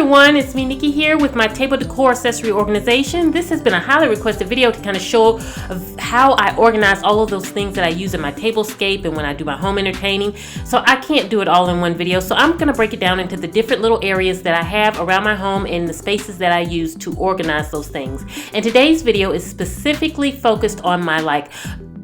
everyone, it's me Nikki here with my table decor accessory organization. This has been a highly requested video to kind of show how I organize all of those things that I use in my tablescape and when I do my home entertaining. So I can't do it all in one video, so I'm going to break it down into the different little areas that I have around my home and the spaces that I use to organize those things. And today's video is specifically focused on my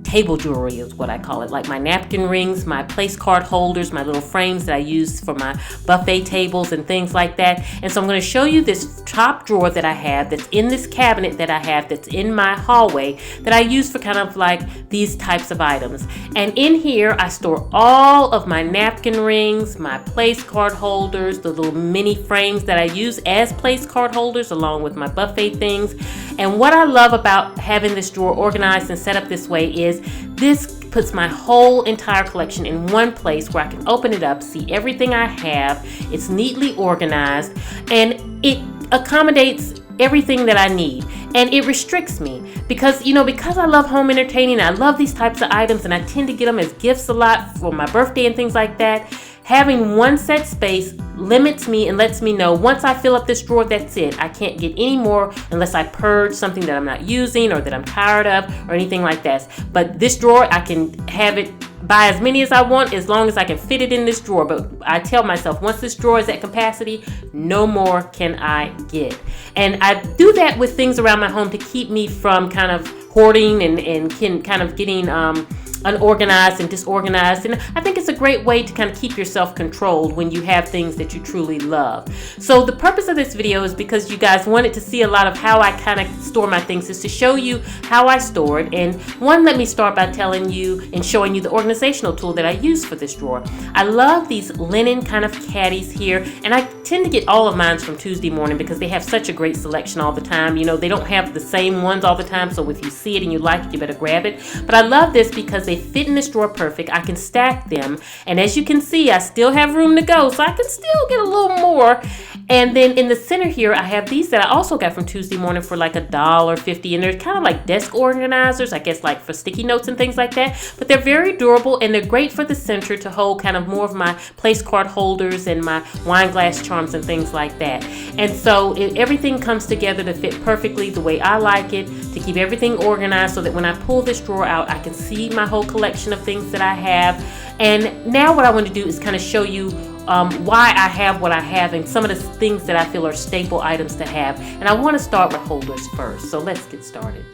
table jewelry is what I call it, like my napkin rings, my place card holders, my little frames that I use for my buffet tables and things like that. And so I'm going to show you this top drawer that I have that's in this cabinet that I have that's in my hallway that I use for kind of like these types of items. And in here I store all of my napkin rings, my place card holders, the little mini frames that I use as place card holders along with my buffet things. And what I love about having this drawer organized and set up this way is this puts my whole entire collection in one place where I can open it up, see everything I have. It's neatly organized and it accommodates everything that I need, and it restricts me because I love home entertaining. I love these types of items and I tend to get them as gifts a lot for my birthday and things like that. Having one set space limits me and lets me know once I fill up this drawer, that's it. I can't get any more unless I purge something that I'm not using or that I'm tired of or anything like that. But this drawer, I can have it buy as many as I want as long as I can fit it in this drawer. But I tell myself once this drawer is at capacity, no more can I get. And I do that with things around my home to keep me from kind of hoarding and kind of getting unorganized and disorganized. And I think it's a great way to kind of keep yourself controlled when you have things that you truly love. So the purpose of this video is because you guys wanted to see a lot of how I kind of store my things, is to show you how I store it. And let me start by telling you and showing you the organizational tool that I use for this drawer. I love these linen kind of caddies here, and I tend to get all of mine from Tuesday Morning because they have such a great selection all the time. They don't have the same ones all the time, so if you see it and you like it, you better grab it. But I love this because they fit in this drawer perfect. I can stack them, and as you can see, I still have room to go, so I can still get a little more. And then in the center here, I have these that I also got from Tuesday Morning for like $1.50, and they're kind of like desk organizers, I guess, like for sticky notes and things like that. But they're very durable, and they're great for the center to hold kind of more of my place card holders and my wine glass charms and things like that. And so everything comes together to fit perfectly the way I like it, to keep everything organized so that when I pull this drawer out, I can see my whole collection of things that I have. And now what I want to do is kind of show you why I have what I have and some of the things that I feel are staple items to have. And I want to start with holders first. So let's get started.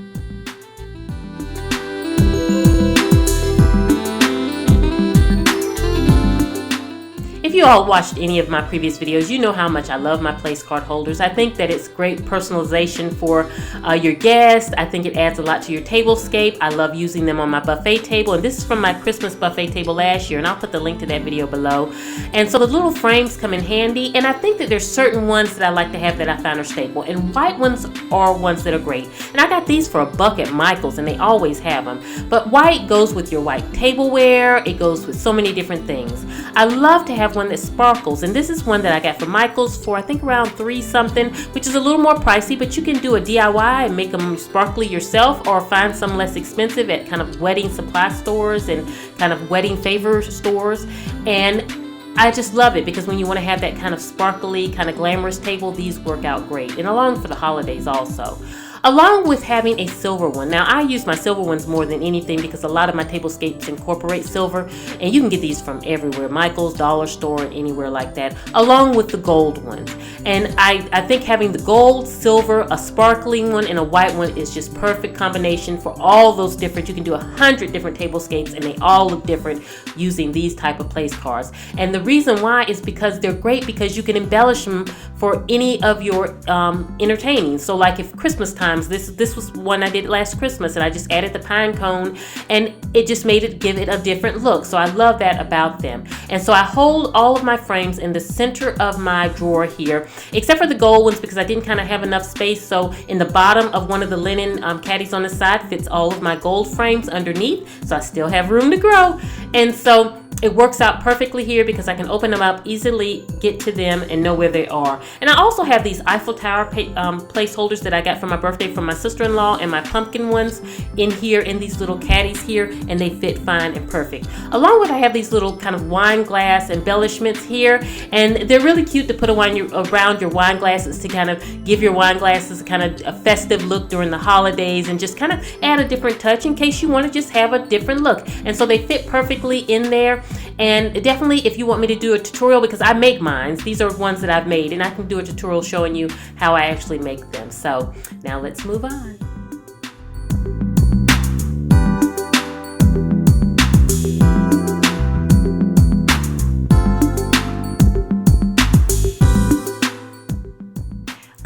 If you all watched any of my previous videos, you know how much I love my place card holders. I think that it's great personalization for your guests. I think it adds a lot to your tablescape. I love using them on my buffet table, and this is from my Christmas buffet table last year, and I'll put the link to that video below. And so the little frames come in handy, and I think that there's certain ones that I like to have that I find are staple, and white ones are ones that are great. And I got these for $1 at Michael's, and they always have them. But white goes with your white tableware. It goes with so many different things. I love to have one that sparkles, and this is one that I got from Michael's for I think around $3 something, which is a little more pricey, but you can do a DIY and make them sparkly yourself, or find some less expensive at kind of wedding supply stores and kind of wedding favor stores. And I just love it because when you want to have that kind of sparkly, kind of glamorous table, these work out great, and along for the holidays also. Along with having a silver one. Now, I use my silver ones more than anything because a lot of my tablescapes incorporate silver, and you can get these from everywhere, Michael's, Dollar Store, and anywhere like that, along with the gold ones. And I think having the gold, silver, a sparkling one, and a white one is just perfect combination for all those different. You can do 100 different tablescapes, and they all look different using these type of place cards. And the reason why is because they're great because you can embellish them for any of your entertaining. So like if Christmas time, this was one I did last Christmas, and I just added the pine cone, and it just give it a different look. So I love that about them. And so I hold all of my frames in the center of my drawer here, except for the gold ones because I didn't kind of have enough space. So in the bottom of one of the linen caddies on the side fits all of my gold frames underneath, so I still have room to grow. And so it works out perfectly here because I can open them up, easily get to them and know where they are. And I also have these Eiffel Tower placeholders that I got for my birthday from my sister-in-law, and my pumpkin ones in here in these little caddies here, and they fit fine and perfect. Along with, I have these little kind of wine glass embellishments here, and they're really cute to put around your wine glasses to kind of give your wine glasses kind of a festive look during the holidays, and just kind of add a different touch in case you want to just have a different look. And so they fit perfectly in there. And definitely, if you want me to do a tutorial, because I make mine, these are ones that I've made, and I can do a tutorial showing you how I actually make them. So now let's move on.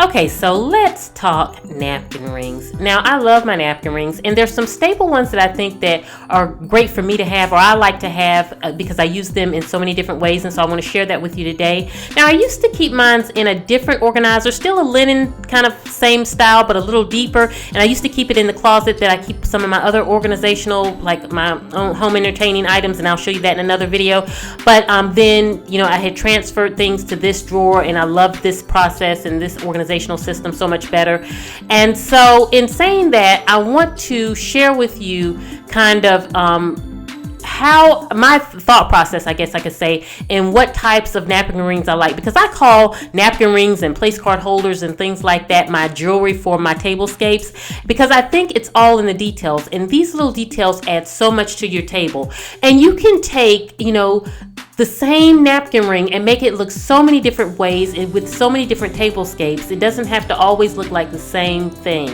Okay, so let's talk napkin rings. Now, I love my napkin rings, and there's some staple ones that I think that are great for me to have, or I like to have because I use them in so many different ways, and so I want to share that with you today. Now, I used to keep mine in a different organizer, still a linen kind of same style, but a little deeper, and I used to keep it in the closet that I keep some of my other organizational, like my own home entertaining items, and I'll show you that in another video. But then, you know, I had transferred things to this drawer, and I love this process and this organizational system so much better. And so in saying that, I want to share with you kind of how my thought process, I guess I could say, and what types of napkin rings I like, because I call napkin rings and place card holders and things like that my jewelry for my tablescapes, because I think it's all in the details, and these little details add so much to your table. And you can take, you know, the same napkin ring and make it look so many different ways and with so many different tablescapes. It doesn't have to always look like the same thing.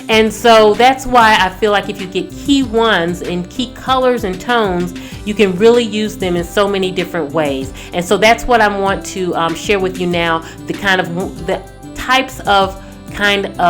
And so that's why I feel like if you get key ones and key colors and tones, you can really use them in so many different ways. And so that's what I want to share with you now, the types of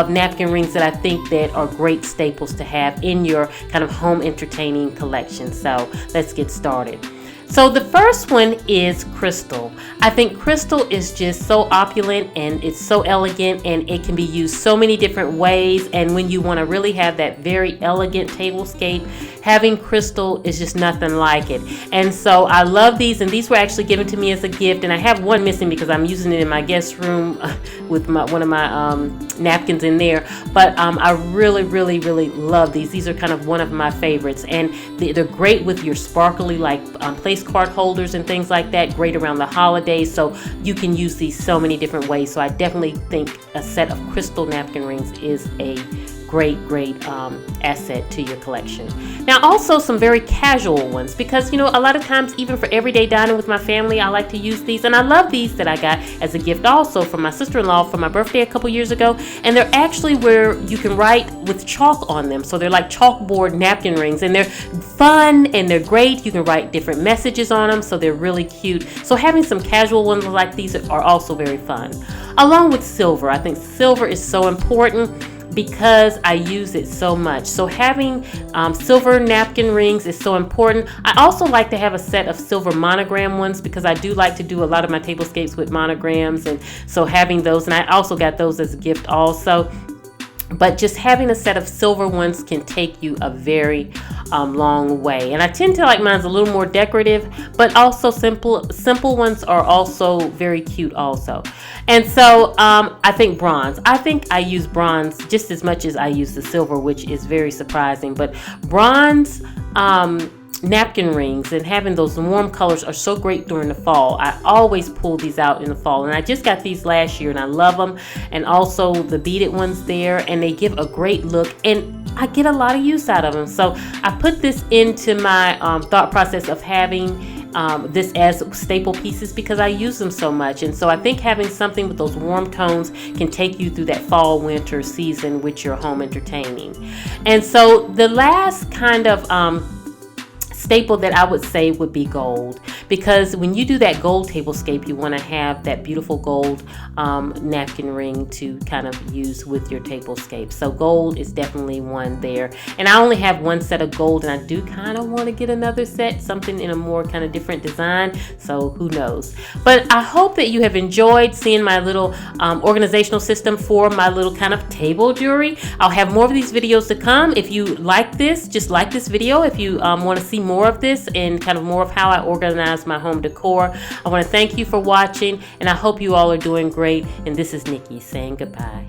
napkin rings that I think that are great staples to have in your kind of home entertaining collection. So let's get started. So the first one is crystal. I think crystal is just so opulent, and it's so elegant, and it can be used so many different ways. And when you want to really have that very elegant tablescape, having crystal is just nothing like it. And so I love these, and these were actually given to me as a gift, and I have one missing because I'm using it in my guest room with one of my napkins in there. But I really, really, really love these. These are kind of one of my favorites, and they're great with your sparkly like place card holders and things like that. Great around the holidays, so you can use these so many different ways. So I definitely think a set of crystal napkin rings is a great asset to your collection. Now also some very casual ones, because you know, a lot of times even for everyday dining with my family, I like to use these, and I love these that I got as a gift also from my sister-in-law for my birthday a couple years ago. And they're actually where you can write with chalk on them, so they're like chalkboard napkin rings, and they're fun and they're great. You can write different messages on them, so they're really cute. So having some casual ones like these are also very fun. Along with silver, I think silver is so important because I use it so much. So having silver napkin rings is so important. I also like to have a set of silver monogram ones, because I do like to do a lot of my tablescapes with monograms, and so having those, and I also got those as a gift also. But just having a set of silver ones can take you a very long way. And I tend to like mine's a little more decorative, but also simple ones are also very cute also. And so I think bronze. I think I use bronze just as much as I use the silver, which is very surprising. But bronze napkin rings and having those warm colors are so great during the fall. I always pull these out in the fall, and I just got these last year and I love them. And also the beaded ones there, and they give a great look, and I get a lot of use out of them. So I put this into my thought process of having this as staple pieces because I use them so much. And so I think having something with those warm tones can take you through that fall winter season with your home entertaining. And so the last kind of staple that I would say would be gold, because when you do that gold tablescape, you want to have that beautiful gold napkin ring to kind of use with your tablescape. So gold is definitely one there. And I only have one set of gold, and I do kind of want to get another set, something in a more kind of different design. So who knows? But I hope that you have enjoyed seeing my little organizational system for my little kind of table jewelry. I'll have more of these videos to come. If you like this, just like this video. If you want to see more of this and kind of more of how I organize my home decor. I want to thank you for watching, and I hope you all are doing great. And this is Nikki saying goodbye.